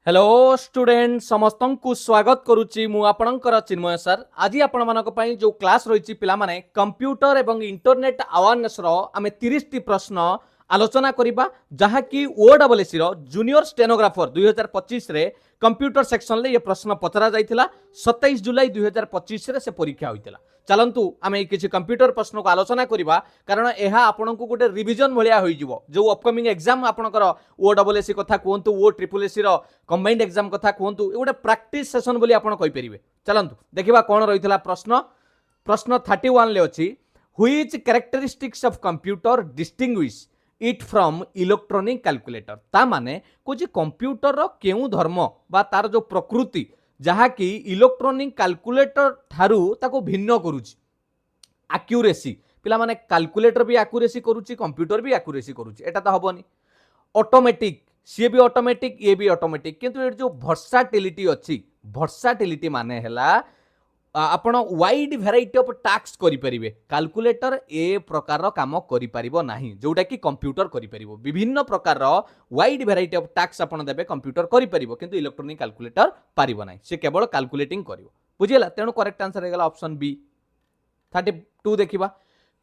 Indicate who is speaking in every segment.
Speaker 1: Hello student समस्त को स्वागत करुच्ची मु आपणकर चिन्मय सर आज आपण मानक पई जो क्लास रही पिला माने कंप्यूटर एवं इंटरनेट अवेयरनेस रो आमे 30 टी प्रश्न आलोचना करिबा जहाँकि ओडब्ल्यूएससी रो जूनियर स्टेनोग्राफर 2025 रे कंप्यूटर सेक्शन ले ये प्रश्न पचरा जाइथिला 27 जुलाई 2025 रे से परीक्षा होइतिला। चलंतु आमे किछि कंप्यूटर प्रश्न को आलोचना करिबा कारण एहा आपनकु गोटे रिवीजन भलिया होई जिवो जो अपकमिंग एग्जाम आपनकर ओडब्ल्यूएससी कथा कहंतु ओ ट्रिपल एससी रो कंबाइंड एग्जाम कथा कहंतु ए गोटे प्रैक्टिस सेशन बोली आपण कहि परिबे। चलंतु देखिबा कोन रहितला प्रश्न 31 ले अछि which characteristics of computer distinguish it from electronic calculator ता माने कुछ कंप्यूटर रो केउ धर्म बा तार जो प्रकृति जहा कि इलेक्ट्रॉनिक कैलकुलेटर ठारू ताको भिन्न करूची। एक्यूरेसी पिला माने कैलकुलेटर भी एक्यूरेसी करूची कंप्यूटर भी एक्यूरेसी करूची एटा तो हबनी। ऑटोमेटिक सी भी ऑटोमेटिक ये भी ऑटोमेटिक किंतु ये जो वर्साटिलिटी अच्छी वर्साटिलिटी माने हैला आपण वाइड वैरायटी ऑफ टास्क करि परिबे कैलकुलेटर ए प्रकार काम करि परिबो नाही जोटा कि कंप्यूटर करि परिबो विभिन्न प्रकार वाइड वैरायटी ऑफ टास्क आपण देबे कंप्यूटर करि परिबो किंतु इलेक्ट्रॉनिक कैलकुलेटर पारिबो नाही से केवल कैलकुलेटिंग करिवो बुझिला तेनु करेक्ट आंसर हेगला ऑप्शन बी। 32 देखिबा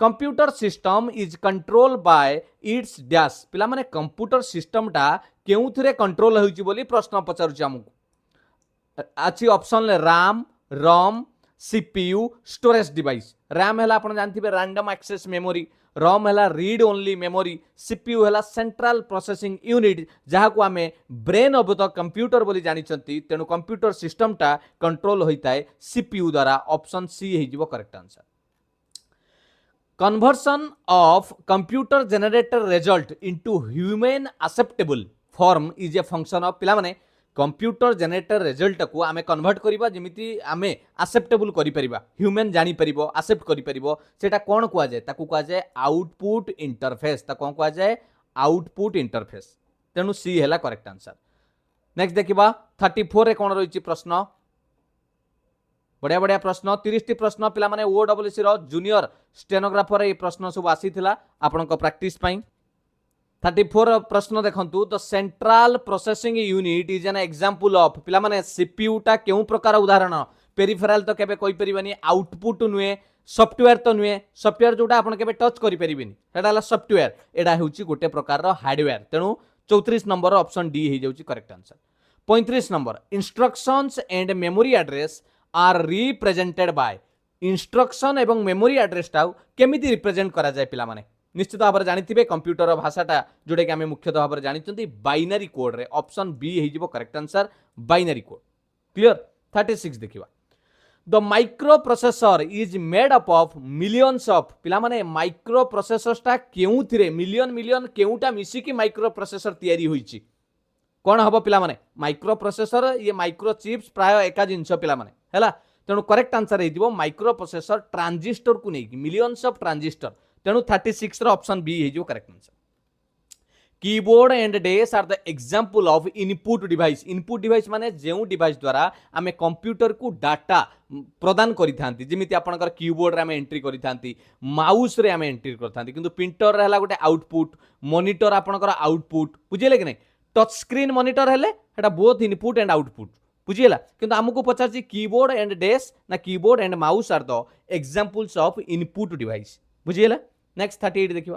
Speaker 1: computer system is control by its dash पिला माने कंप्यूटर सिस्टम टा केउथिरे कंट्रोल होइची बोली प्रश्न पचारुची हमकु अछि ऑप्शन ले RAM ROM CPU storage device. RAM है आपन जानथिबे रैंडम एक्सेस मेमोरी रोम है रीड ओनली मेमोरी सीपीयू है सेंट्रल प्रोसेसिंग यूनिट जहाँ को आमे ब्रेन ऑफ द कंप्यूटर बोली जानिचंती तेनु कंप्यूटर सिस्टम टा कंट्रोल होइता है सीपीयू द्वारा ऑप्शन सी हेजिबो correct answer. Conversion of computer generated result into human acceptable form is a function of पिला माने कंप्यूटर जनरेटेड रिजल्ट को आमे कन्वर्ट करिबा जेमिति आमे एक्सेप्टेबल करि परिबा ह्यूमन जानि परिबो एक्सेप्ट करि परिबो सेटा कोन कुआ जाय ताकू कुआ जाय आउटपुट इंटरफेस ता कोन कुआ जाय आउटपुट इंटरफेस तेनु सी हैला करेक्ट आंसर। नेक्स्ट देखिबा 34 रे कोन रहिछि प्रश्न बढ़िया बढ़िया प्रश्न 30 टी प्रश्न पिला माने ओडब्ल्यूएससी रो जूनियर स्टेनोग्राफर ए प्रश्न सब आसीथिला आपनक प्रैक्टिस पई। 34 प्रश्न देखंतु the central processing unit is an example of पिला माने सीपीयू टा केउ प्रकार उदाहरण पेरिफेरल तो केबे कोइ परिबनी आउटपुट नुए सॉफ्टवेयर तो नुए सॉफ्टवेयर जोटा आपण केबे टच करि परिबनी एटा हला सॉफ्टवेयर एडा हेउची गोटे प्रकार रो हार्डवेयर तेनु 34 नंबर ऑप्शन डी हे जाउची correct answer. 35 number instructions and memory address are represented by instruction एवं मेमोरी एड्रेस टा केमिति रिप्रेजेंट करा जाय पिला माने निश्चित भाव में जानी कंप्यूटर भाषाटा जोटा कि आम मुख्यतः भाव में जानी बाइनरी कोड रे ऑप्शन बी हो correct answer binary code clear. 36 देखिबा the microprocessor is made up of millions of पिला माने माइक्रो प्रोसेसरटा केउथिरे मिलियन मिलियन केउटा मिसिकी माइक्रो प्रोसेसर तयारी होईची कोन हबो पिला माने माइक्रो प्रोसेसर ये माइक्रो चिप्स प्राय एका जिंस पिला माने हैला तेनु करेक्ट आंसर हेदिबो माइक्रो प्रोसेसर ट्रांजिस्टर को नेकी मिलियंस ऑफ ट्रांजिस्टर तेणु 36 ऑप्शन बी हो करेक्ट आंसर। कीबोर्ड एंड डेस are the example of input device माने जेउ डिवाइस द्वारा आमे कंप्यूटर को डाटा प्रदान करि थांती जेमिति आपनकर कीबोर्ड रे आमे एंट्री करि थांती माउस रे आमे एंट्री करि थांती किंतु प्रिंटर रे हला गोटे आउटपुट मॉनिटर आपनकर आउटपुट बुझिले कि नै टच स्क्रीन मॉनिटर हेले हेटा बोथ इनपुट एंड आउटपुट बुझिला किंतु हमको पचारछि कीबोर्ड एंड डेस ना keyboard and mouse are the examples of input device बुझिला। नेक्स्ट 38 देखिबा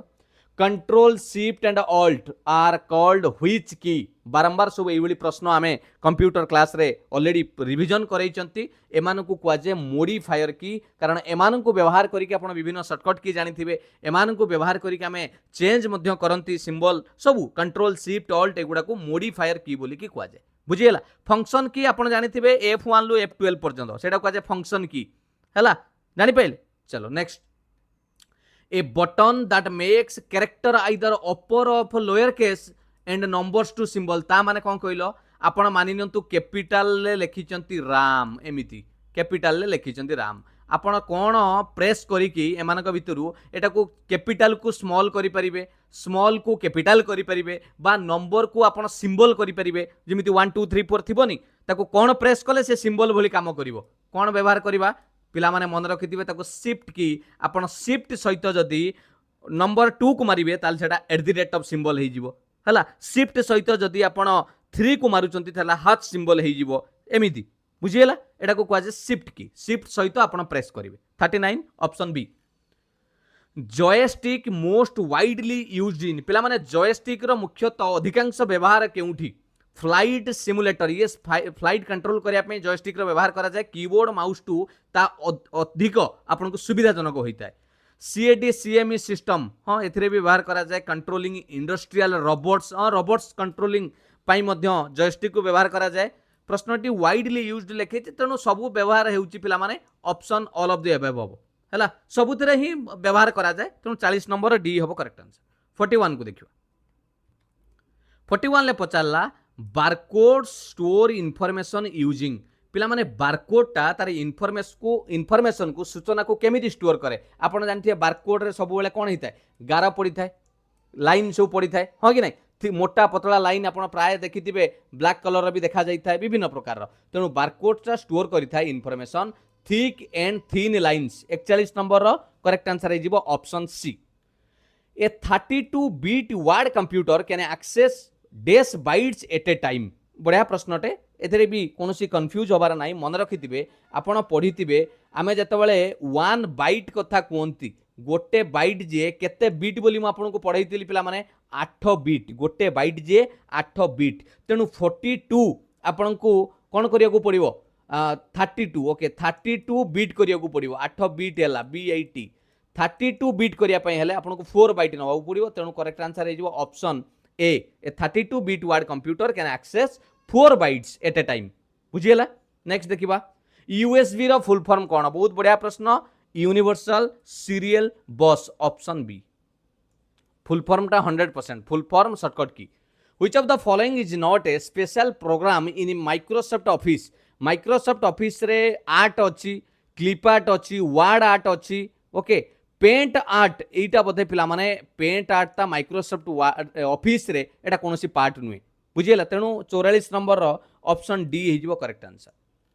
Speaker 1: control shift and alt are called which key बारंबार सब एइबली प्रश्न आमे कंप्यूटर क्लास रे ऑलरेडी रिवीजन करैचंती एमानकु कुआजे मॉडिफायर की कारण एमानकु व्यवहार करिके आपण विभिन्न शॉर्टकट की जानिथिबे एमानकु व्यवहार करिके आमे चेंज मध्य करंती सिंबल सब कंट्रोल शिफ्ट ऑल्ट एगुडा को मॉडिफायर की बोली की कुआजे बुझिला। फंक्शन की आपण जानिथिबे F1 लु F12 पर्यंत सेटा कुआजे फंक्शन की हैला जानि पाइले। चलो next a button that makes character either upper of lower case and numbers to symbol ता माने कोन कहलो आपण मानि नियंतु कैपिटल ले लिखिचंती राम एमिति कैपिटल ले लिखिचंती राम आपण कोन प्रेस करी कि एमानक भितरु एटा को कैपिटल को स्मॉल करि परिबे स्मॉल को कैपिटल करि परिबे बा नंबर को आपण सिंबल करि परिबे जेमिति 1 2 3 4 थिबोनी ताको कोन प्रेस कले से सिंबल भली काम करिवो कोन व्यवहार करिबा पिला माने मन रखिथिबे ताको शिफ्ट की आपण शिफ्ट सहित जदी नंबर 2 को मारिबे ताल सेटा @ सिंबल हे जिवो हला शिफ्ट सहित जदी आपण 3 को मारुचंती ताला हाथ सिंबल हे जीवो एमिति बुझिएला एटा को कहजे शिफ्ट की शिफ्ट सहित आपण प्रेस करिवे 39 option B joystick most widely used in पिला माने जॉयस्टिक रो मुख्यतः अधिकांश व्यवहार केउठी फ्लाइट सिमुलेटर ये फ्लाइट कंट्रोल करिया पे जॉयस्टिक रो व्यवहार करा जाए कीबोर्ड माउस टू ता अधिक आपन को सुविधाजनक होता है सीएडी सीएमई सिस्टम हाँ एथिरे भी व्यवहार करा जाए कंट्रोलिंग इंडस्ट्रियल रोबोट्स हाँ रोबोट्स कंट्रोलिंग पाई मध्य जॉयस्टिक को व्यवहार करा जाए प्रश्नटी वाइडली यूज्ड लेखे तेणु सबू व्यवहार हेउची पिला माने option all of the above है सबुथिरे ही व्यवहार करा जाए तेणु 40 नंबर डी हम करेक्ट आंसर 41 को देखियो 41 ले पचारला बारकोड स्टोर इनफॉरमेशन यूजिंग पिला माने बारकोडटा तार इनफॉरमेशन को सूचना को केमिति स्टोर करे आपण जानथिए बारकोड रे सब बेले कोन हिताय गारा पड़ी थाए लाइन सब पड़ी थाए हां कि नहीं मोटा पतला लाइन आपण प्राय देखिथिबे ब्लैक कलर भी देखा जाई थाए विभिन्न प्रकार तेणु बारकोडटा स्टोर करि थाए information thick and thin lines 41 number रो करेक्ट आंसर हो option C a 32 bit word computer can access these bytes at a time बढ़िया प्रश्नटे एथरे भी कौन कन्फ्यूज हबार ना मन रखिथे आपण पढ़ी आमे जतबेले 1 बाइट कथा कहती गोटे बाइट जे केते बीट बोली मु आपन को पढ़ाई पिला माने 8 बीट गोटे बाइट जे 8 बीट तेणु 42 आपन को कौन करिया को पड़िवो 32 ओके 32 बीट करिया को पड़िवो 8 बीट हैला BIT 32 बीट करिया पई हेले आपन को 4 बाइट नवा पड़िवो तेणु करेक्ट आंसर हे जिवो option A 32 bit word computer can access 4 bytes at a time बुझिएला नेक्स्ट देखिबा USB रो फुल फॉर्म कोन बहुत बढ़िया प्रश्न universal serial bus option B full form टा 100% full form shortcut key which of the following is not a special program in Microsoft office रे art अच्छी क्लिप आर्ट अच्छी वर्ड आर्ट अच्छी ओके पेंट आर्ट एटा बोधे पिला माने paint art ता माइक्रोसॉफ्ट ऑफिस रे एटा कोनोसी पार्ट नुए बुझिएला तेणु 44 नंबर रो ऑप्शन डी हे जिवो करेक्ट आंसर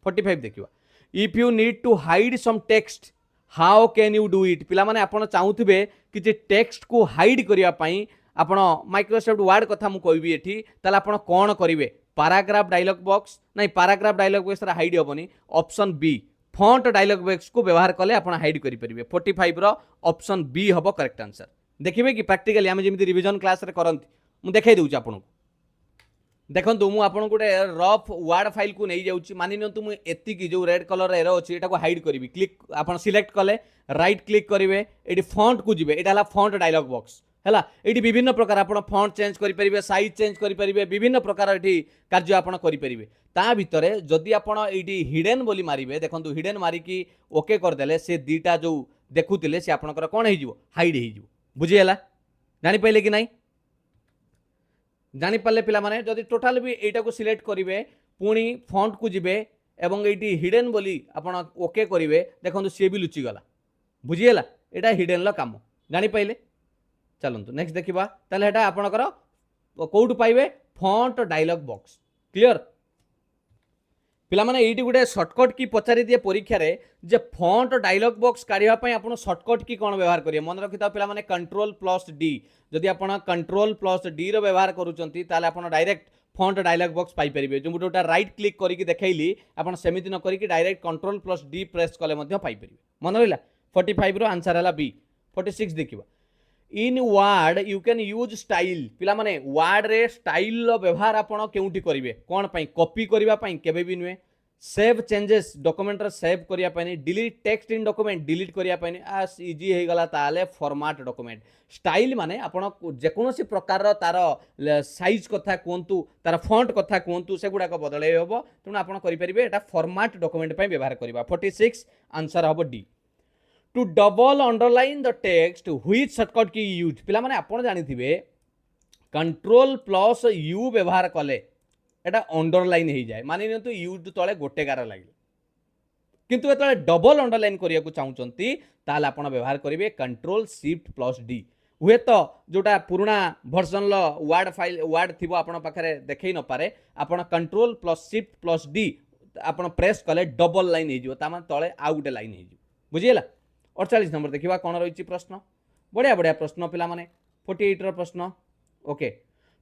Speaker 1: 45 देखिबा if you need to hide some text how can you do it पिला माने आपण चाहूथिबे कि टेक्स्ट को हाइड करिया पई आपण माइक्रोसॉफ्ट वर्ड कथा मु कहबी एठी ताला आपण कोन करिवे पैराग्राफ डायलॉग बॉक्स नहीं पैराग्राफ डायलॉग बॉक्स रा हाइड होबनी option B font dialog box को व्यवहार कले आपण हाइड करि परिबे 45 रो ऑप्शन बी हबो करेक्ट आंसर देखिबे कि प्रैक्टिकली हम जेमिति रिवीजन क्लास रे करंती मु देखाई दउची आपण देखो मु आपन गोटे रफ वर्ड फाइल को नहीं जाऊँगी मानि नियंतु मु एतिकी जो रेड कलर एरो अछि एटा को हाइड करिवि क्लिक आपन सिलेक्ट कले राइट क्लिक करिवे एटी फॉन्ट को जिवे एटा हला फॉन्ट डायलॉग बॉक्स हैला एटी विभिन्न प्रकार आपन फॉन्ट चेंज करि परिबे साइज चेंज करि परिबे विभिन्न प्रकार एटी कार्य आपन करि परिबे ता भितरे जदि आपन एटी हिडन बोली मारिबे देखंतु हिडन मारी की ओके कर देले से दीटा जो देखुतिले से आपनकर कोन हे जिवो हाइड हे जिवो बुझि हैला जानि पइले कि नाही जानी पाले पिला माने जदि टोटल भी एटा को सिलेक्ट करिवे पुणी फॉन्ट को जिवे एवं एटी हिडन बोली आपण ओके करिवे देखंतु से भी लुचि गला बुझिएला एटा हिडन लो काम जानी पाइले चलंतु नेक्स्ट देखिबा ताले एटा आपणकर कोउट पाइबे फॉन्ट डायलॉग बॉक्स क्लियर पिला माने एटी गुटे शॉर्टकट की पचारि दिए परीक्षा रे जे फॉन्ट डायलॉग बॉक्स काढिबा पई आपण शॉर्टकट की कोन व्यवहार करिए मन रखिता पिला माने कंट्रोल+D जदि आपण कंट्रोल+D रो व्यवहार करूचंती ताले आपण डायरेक्ट फॉन्ट डायलॉग बॉक्स पाई परिबे जो मुटोटा राइट क्लिक करिकि देखैली आपण सेमिति न करिकि डायरेक्ट कंट्रोल+D प्रेस कले मध्ये पाई परिबे मन रहिला 45 रो आंसर हला बी 46 देखिबा in word you can use style पिला माने वर्ड रे स्टाइल रो व्यवहार आपण केउटी करिवे कोन पई कॉपी करिवा पई केबे भी नुए सेव चेंजेस डॉक्यूमेंट रे सेव करिया पई delete text in document delete करिया पई आस इजी हे गला ताले फॉर्मेट डॉक्यूमेंट स्टाइल माने आपण जे कोनोसी प्रकार रो तार साइज कथा कोंतु तार फॉन्ट कथा कोंतु से गुडा को बदलै होबो तनु आपण करि परिबे एटा फॉर्मेट डॉक्यूमेंट पई व्यवहार करिवा 46 आंसर हबो D to double underline the text which shortcut key use पिला माने आपण जानि थिबे कंट्रोल+U व्यवहार कले एटा अंडरलाइन हो जाए मानि नियंतु यूज तले गोटे गार लागिला किंतु एतले डबल अंडरलाइन करिया को चाहउचंती ताले आपण व्यवहार करिवे कंट्रोल+Shift+D हुए तो जोटा पुराना वर्जन लो वर्ड फाइल वर्ड थिबो आपण पाखरे देखै न पारे आपण कंट्रोल+Shift+D आपण प्रेस कले डबल लाइन हो जिवो ता माने तले आ गुटे लाइन हो जिवो बुझिएला 48 नंबर देखिबा कोन रहिछि प्रश्न बढ़िया बढ़िया प्रश्न पिला माने 48 रो प्रश्न okay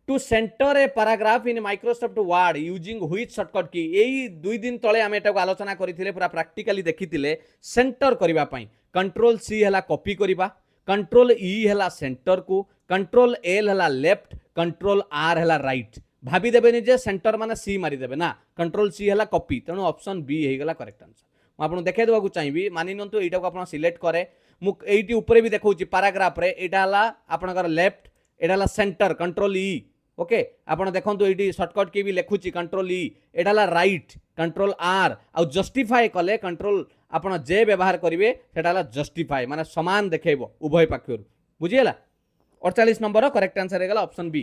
Speaker 1: to centre a paragraph in Microsoft Word using which shortcut key यही 2 दिन तले आम एटा आलोचना करथिले पूरा प्रैक्टिकली देखिथिले सेंटर करिवा पई कंट्रोल सी हला कॉपी करिवा कंट्रोल ई हला सेंटर को कंट्रोल एल हला लेफ्ट कंट्रोल आर हला राइट भाभी देबेनि जे सेंटर माने सी मारी देबे ना कंट्रोल सी हला कॉपी तेणु ऑप्शन बी हे गला करेक्ट आंसर मु आपन देखाइ देबा को चाहिबी मानि नंतु एटा को आपन सिलेक्ट करे मु एटी ऊपर भी देखौची पैराग्राफ रे एटा हला आपनकर लेफ्ट एटा हला सेंटर कंट्रोल ई ओके आपण देखंतु एटी शॉर्टकट की भी लिखुची कंट्रोल ई एटा हला राइट कंट्रोल आर आ जस्टिफाई कले कंट्रोल आपण जे व्यवहार करिवे सेटा हला जस्टिफाई माने समान देखेबो उभय पक्षरु बुझियला 48 नंबर करेक्ट आंसर हे गला ऑप्शन बी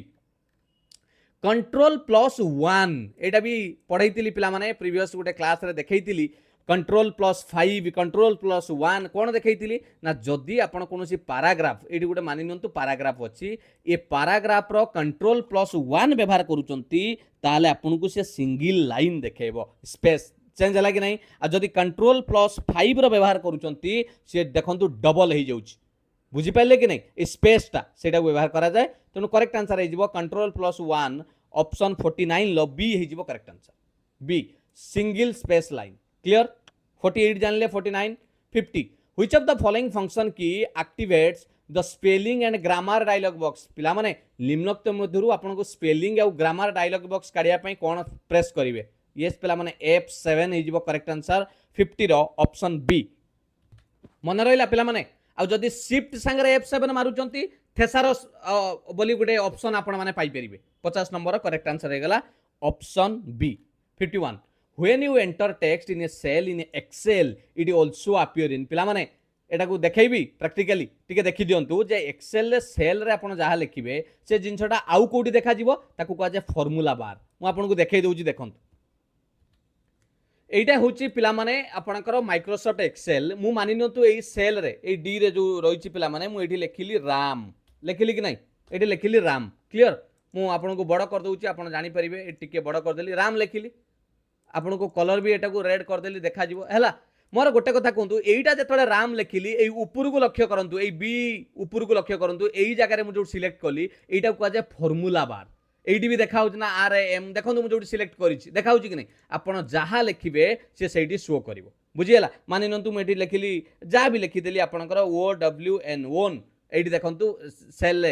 Speaker 1: कंट्रोल प्लस 1 एटा भी पढ़ाई पिला माने प्रीवियस गोटे क्लास रे देखैतिली कंट्रोल प्लस 5 कंट्रोल प्लस 1 कौन देखैतिली ना जदि आपण कोनोसी पैराग्राफ एटी गोटे मानि नियंतु पैराग्राफ अछि ए पैराग्राफ रो कंट्रोल प्लस 1 व्यवहार करूचंती ताले आपन को से सिंगल लाइन देखेबो स्पेस चेंज हला कि नहीं आ जदि कंट्रोल प्लस 5 रो व्यवहार करूचंती से देखंतु डबल हे जाउची बुझी पाइले कि नहीं स्पेसटा सेटा व्यवहार करा जाए तेणु करेक्ट आंसर हो कंट्रोल प्लस 1 ऑप्शन 49 लो बी हो correct answer B single space line clear 48 जानले 49 50 which of the following function key activates the spelling and grammar dialog box पिला माने निम्नोक्त मध्यरु आपन को स्पेलिंग और ग्रामर डायलॉग बॉक्स काढिया पई कोन प्रेस करिवे यस पिला माने F7 हो करेक्ट आंसर 50 रो ऑप्शन बी मन रहिला पिला माने आ जदि शिफ्ट संगे F7 मारुचंती थेसारस बोली गोटे ऑप्शन आपण माने पाई परिबे 50 नंबर करेक्ट आंसर हे गला option B 51 when you enter text in a cell in Excel it also appear in पिला माने एटा को देखैबी प्रैक्टिकली टिके देखि दियंतु जे एक्सेल रे सेल रे आपण जहा लिखिबे से जिंसटा आउ कोडी देखा जिवो ताकू कहा जे फार्मूला बार मु आपण को देखै दउची देखंतु एटा होची पिला माने आपणकर माइक्रोसॉफ्ट एक्सेल मु मानि नतु एई सेल रे एई डी रे जो रहिची पिला माने मु एठी लेखिली राम लेखिली कि नहीं एठी लेखिली राम क्लियर मु आपण को बड़ कर दउची आपण जानि परिबे ए टिके बड़ कर देली राम लेखिली आपण को कलर भी एटा को रेड कर देली देखा जिवो हैला मोर गोटे कथा कहतु एटा जेतले राम लेखिली एई ऊपर को लक्ष्य करंतु एई बी ऊपर को लक्ष्य करंतु एई जगह रे मु जो सिलेक्ट कली एटा को जे फार्मूला बार एटी भी देखा ना आर एम देखो मुझे जो सिलेक्ट करी देखा कि नहीं आपड़ जहाँ लिखे से सही शो कर बुझीगला मानि नियंतु मुझे लिखिली जहाँ भी लिखिदेली आपंकर OWN ओन ये देखु सेल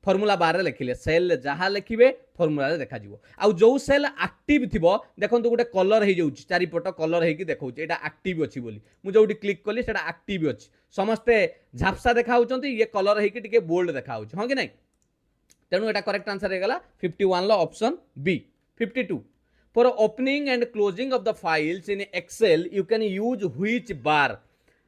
Speaker 1: फर्मूला बार लिखिले सेल जहाँ लिखे फर्मूला देखा आउ जो सेल एक्टिव थी देखो गोटे कलर हो चारिपट कलर हो देखा यहाँ एक्टिव अच्छी बोली मुझे जो क्लिक कली से एक्टिव अच्छी समस्ते झापसा देखा ये कलर होके बोल्ड देखा हाँ कि नहीं तेणु एटा करेक्ट आंसर हे गला 51 लो option B 52 for opening and closing of the files in Excel you can use which bar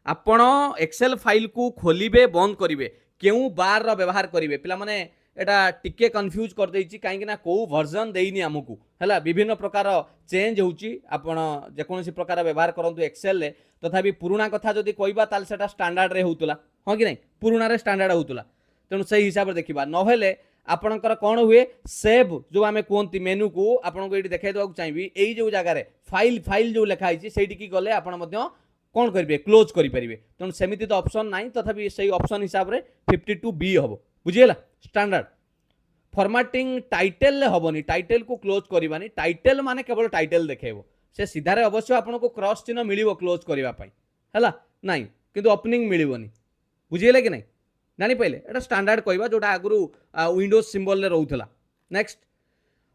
Speaker 1: आपण एक्सेल फाइल को खोलिबे बंद करिवे केउ बार रो व्यवहार करिवे पिला माने एटा टिके कंफ्यूज कर देछि काहे कि ना को वर्जन देइनी हमकु हला विभिन्न प्रकार चेंज होउची आपण जे कोनोसी प्रकार व्यवहार करंतु एक्सेल ले तथापि पुराना कथा जदी कहबा ताल सेटा स्टैंडर्ड रे होउतला हां कि नहीं पुराना रे स्टैंडर्ड होउतला तेणु सही हिसाब रे देखिबा नहेले आपणकर कौन हुए सेव जो आम कहती मेनू को आपको ये देखा देवा चाहिए यही जो जगार फाइल फाइल जो लिखाई से गले आप कौन करेंगे क्लोज करेंगे तेणु सेमती तो ऑप्शन ना तथापि से ऑप्शन हिसाब से 52 बी हम बुझीगला स्टैंडर्ड फॉर्मेटिंग टाइटल हेनी टाइटल को क्लोज करवानी टाइटल माने केवल टाइटल देखेब से सीधारे अवश्य आपको क्रॉस चिन्ह मिल क्लोज करने है ना कि ओपनिंग मिलनी बुझीगले कि नहीं जानी पाइले एटा स्टैंडर्ड कहबा जोटा आगु विंडोज सिंबल रे रहउथला next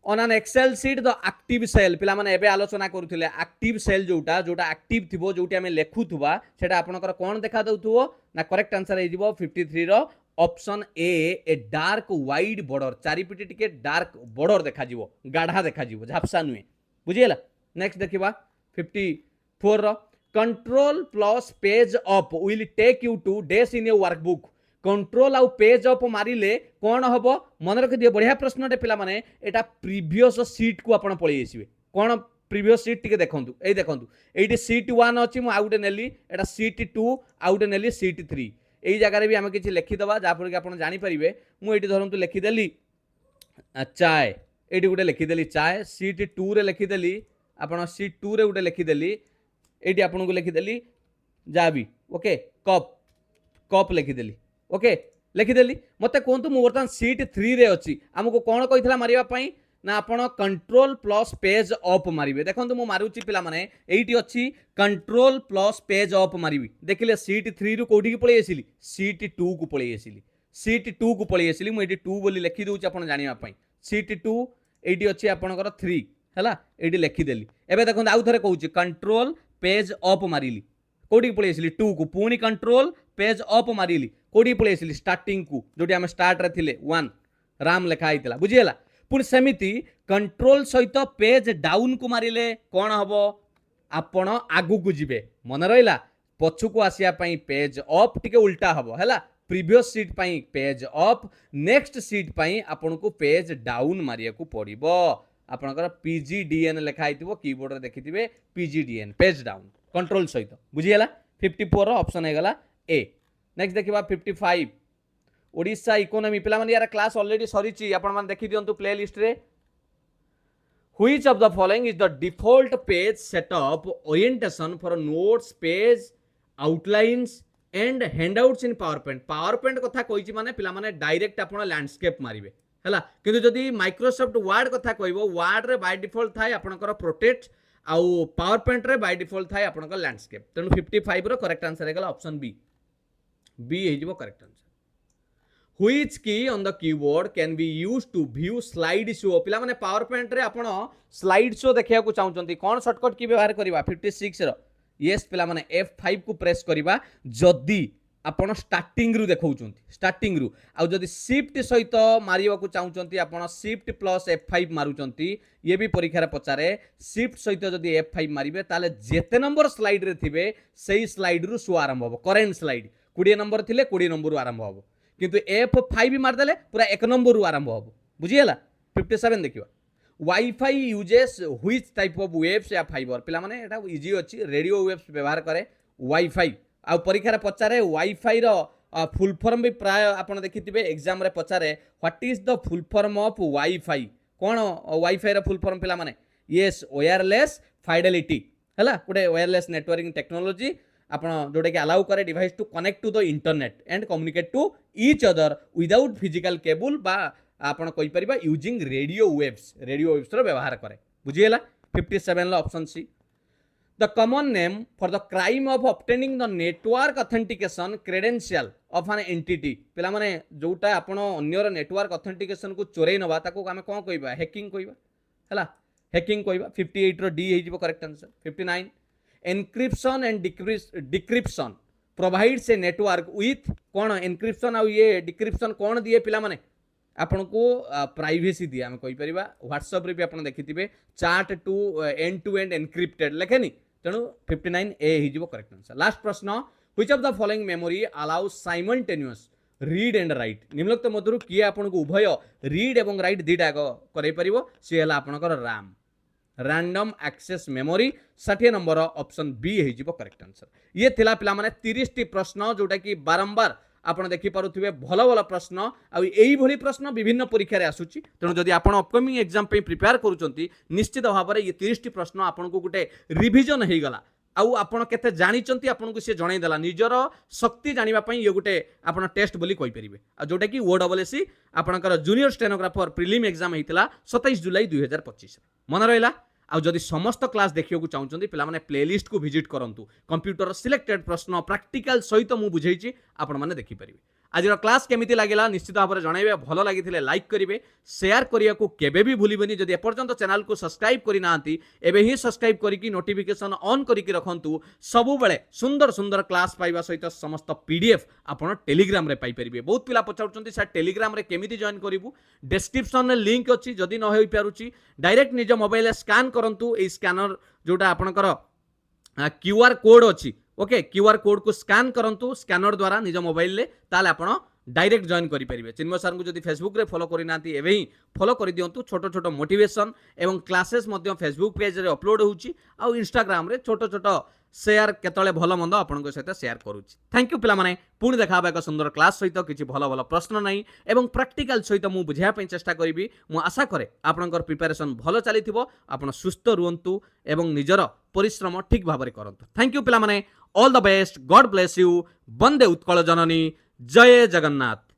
Speaker 1: on an Excel sheet the active cell पिला माने एबे आलोचना करूथिले एक्टिव सेल जोटा जोटा एक्टिव थिबो जोटी हमें लेखुथुबा सेटा आपनकर कोन देखा दउथुबो ना करेक्ट आंसर हे जिवो 53 रो option A dark wide border चारिपिटी टिके डार्क बॉर्डर देखा जिवो गाढ़ा देखा जिवो झापसा नुए बुझियला नेक्स्ट देखिबा 54 रो control plus page up will take you to these in your workbook control आउ पेज अप मारिले कौन हम मन रखि दियो बढ़िया प्रश्न पिला माने एटा प्रीवियस सीट को आपण पळी आसीबे कौन प्रीवियस सीट टिके देखंतु एई देखंतु एइटी सीट 1 अछि मु आउटे नेली एटा सीट 2 आउटे नेली सीट 3 एई जगह रे भी हम किछि लिखि दबा जा पर कि आपण जानि परिबे मु एइटी धरंतु लिखि देली चाय एइटी गुटे लिखि देली चाय सीट 2 रे लिखि देली आपण सीट 2 रे गुटे लिखि देली एइटी आपण को लिखि देली जाबी ओके कप कप लिखि देली ओके लिखिदेली मते कहतु मु बर्तमान सीट 3 रे अच्छी आमको कौन कही मारिबा पई ना आपण कंट्रोल प्लस पेज अप मारिबे देखंतु मु मारुची पिला माने एइटी अच्छी कंट्रोल प्लस पेज अप मारिबी देखिले सीट 3 रु कोठी की पळै आसिली सीट 2 को पळै आसिली सीट 2 को पळै आसिली मु एटी 2 बोली लिखि दउची आपण जानिबा पई सीट 2 एइटी अच्छी आपणकर 3 हैला एइटी लिखि देली एबे देखंतु आउ थरे कहूची कंट्रोल पेज अप मारिली कोठी पळै आसिली 2 को पुनी कंट्रोल पेज अप मारिली कोठी पळै आसिली स्टार्टिंग को जोटी हम स्टार्ट रे थिले 1 राम लिखा आइतला बुझियला पुणी सेमिति कंट्रोल सहित पेज डाउन को मारिले कौन हम आपण आगु को जीवे मन रहा पछु को आसिया पई पेज अप टिके उल्टा हम है प्रीवियस सीट पई पेज अप नेक्स्ट सीट पई आपण को पेज डाउन मारिया को पड़िबो आपनकर पीजीडीएन लिखा आइतिबो कीबोर्ड रे देखिथिबे पीजीडीएन पेज डाउन कंट्रोल सहित बुझियला 54 रो ऑप्शन हे गला ए नेक्स्ट देखिबा 55 ओडिशा इकोनॉमी पिला माने यार क्लास ऑलरेडी सरीची आपण मान देखि दियंतु प्ले लिस्ट रे which of the following is the default page setup orientation for notes page outlines and handouts in power point कथा कहिची माने पिला माने डायरेक्ट आपण लैंडस्केप मारिबे हला किंतु जदी माइक्रोसॉफ्ट वर्ड कथा कहबो वर्ड रे बाय डिफॉल्ट थाय आपनकर प्रोटेक्ट आउ पावर पॉइंट रे बाय डिफॉल्ट थाय आपनकर लैंडस्केप तनु 55 रो करेक्ट आंसर हे गला ऑप्शन बी बी हे जिवो correct answer Which key on the keyboard can be used to view slide show पिला माने पावर पॉइंट रे आपण स्लाइड शो देखिया को चाहउचंती कोन शॉर्टकट की व्यवहार करिवा 56 रो यस पिला माने F5 को प्रेस करिवा जदी आपण स्टार्टिंग रु देखौचंती स्टार्टिंग रु आ जदी शिफ्ट सहित मारिवा को चाहउचंती आपण शिफ्ट प्लस F5 मारुचंती ये भी परीक्षा रे पचारे शिफ्ट सहित जदी F5 मारिबे ताले जेते नंबर स्लाइड रे थिबे सेही स्लाइड रु शो आरंभ हो करेंट स्लाइड 20 नंबर थिले 20 नंबर रु आरंभ हो किंतु F5 मारदेले पूरा 1 नंबर रु आरंभ हो बुझियला 57 देखिवा wifi uses which type of waves या फाइबर पिला माने एटा इजी अछि रेडियो वेब्स व्यवहार करे वाईफाई आ परीक्षा रे पचारे वाईफाई रो फुल फॉर्म भी प्राय आपण देखिथिबे एग्जाम रे पचारे what is the full form of wifi कोन वाईफाई रो फुल फॉर्म पिला माने यस वायरलेस फाइडेलिटी हला गोटे वायरलेस नेटवर्किंग टेक्नोलॉजी आपण जोटा कि अलाउ करे device to connect to the internet and communicate to each other without physical cable बा आपण कहि परिबा यूजिंग रेडियो वेव्स रो व्यवहार करे बुझियला 57 लो option C the common name for the crime of obtaining the network authentication credential of an entity पिला माने जोटा आपण अन्यर नेटवर्क ऑथेंटिकेशन को चोरै नबा ताको हमें कोन कहिबा हैकिंग कहिबा हला हैकिंग कहिबा 58 रो डी हे जिवो correct answer 59 encryption and decryption provides a network with कौन एनक्रिप्शन आ ये डिक्रिप्शन कौन दिए पिला माने आपन को प्राइवेसी दिए आम कहि परिबा व्हाट्सएप रे भी आपन देखिथिबे चार्ट टू एंड एनक्रिप्टेड लेखेनी तेणु 59 ए हि जिवो करेक्ट आंसर लास्ट प्रश्न which of the following memory allows simultaneous read and right निम्नलिखित मधुर किए आपन को उभय रीड एवं राइट दिटा करै परिबो से हला आपनकर RAM random access memory 60 number option B हे जिवो करेक्ट आंसर ये थिला पिला माने 30 टी प्रश्न जोटा कि बारंबार आपण देखि पारुथिबे भलो भलो प्रश्न आ एई भली प्रश्न विभिन्न परीक्षा रे आसुची तेणु जदि आपण अपकमिंग एग्जाम पे प्रिपेयर करूचंती निश्चित भाव ये 30 टी प्रश्न आपण को गुटे रिवीजन हे गला आउ आपण केते जानिचंती आपण को से जणाई देला निजर शक्ति जानिबा पई ये गुटे आपण टेस्ट बोली कहि परिबे आ जोटा कि ओडब्ल्यूएससी आपणकर जूनियर स्टेनोग्राफर प्रिलिम एग्जाम हेतिला 27 जुलाई 2025 मन रहला आ जदि समस्त क्लास देखियो को चाहउचंती पिला माने प्लेलिस्ट को विजिट करंतु कंप्यूटर सिलेक्टेड प्रश्न प्रैक्टिकल सहित मु बुझेइची आपण माने देखि परिबे आज क्लास केमिति लागिला निश्चित भाव में जनइबे भलो लागिथिले लाइक करिवे शेयर करिया को केबे भी भूलिबेनी जदि एपर्यंत चैनल को सब्सक्राइब करि नांती एबे ही सब्सक्राइब करिकि नोटिफिकेशन ऑन करिकि रखंतु सबु बेले सुंदर सुंदर क्लास पाइबा सहित समस्त पीडीएफ आपण टेलीग्राम रे पाई परिबे बहुत पिला पचाउचंती सर टेलीग्राम रे केमिति जॉइन करिवु डिस्क्रिप्शन में लिंक अछि जदि न होई पारुची डायरेक्ट निज मोबाइल स्कैन करंतु ए स्कैनर जोटा आपणकर क्यूआर कोड अछि ओके क्यूआर कोड को स्कैन करंतु स्कैनर द्वारा निज मोबाइल ले ताले आपण डायरेक्ट जॉइन करि परिबे चिन्मय सर को जदि फेसबुक रे फॉलो करि नांती एबे ही फॉलो करि दियंतु छोटो छोटो मोटिवेशन एवं क्लासेस मध्य फेसबुक पेज रे अपलोड होउची आ इंस्टाग्राम रे छोटो छोटो शेयर केतले भलो मंद आपन को सहित शेयर करूची थैंक यू पिला माने पुणी देखाबा एक सुंदर क्लास सहित किछि भलो भलो प्रश्न नै एवं प्रैक्टिकल सहित मु बुझिया पई चेष्टा करिवि मु आशा करे आपनकर प्रिपरेशन भलो चलिथिबो आपन सुस्थ रुहंतु एवं निजर परिश्रम ठीक भाव में करंतु थैंक यू पिला माने all the best God bless you वंदे उत्कल जननी जय जगन्नाथ।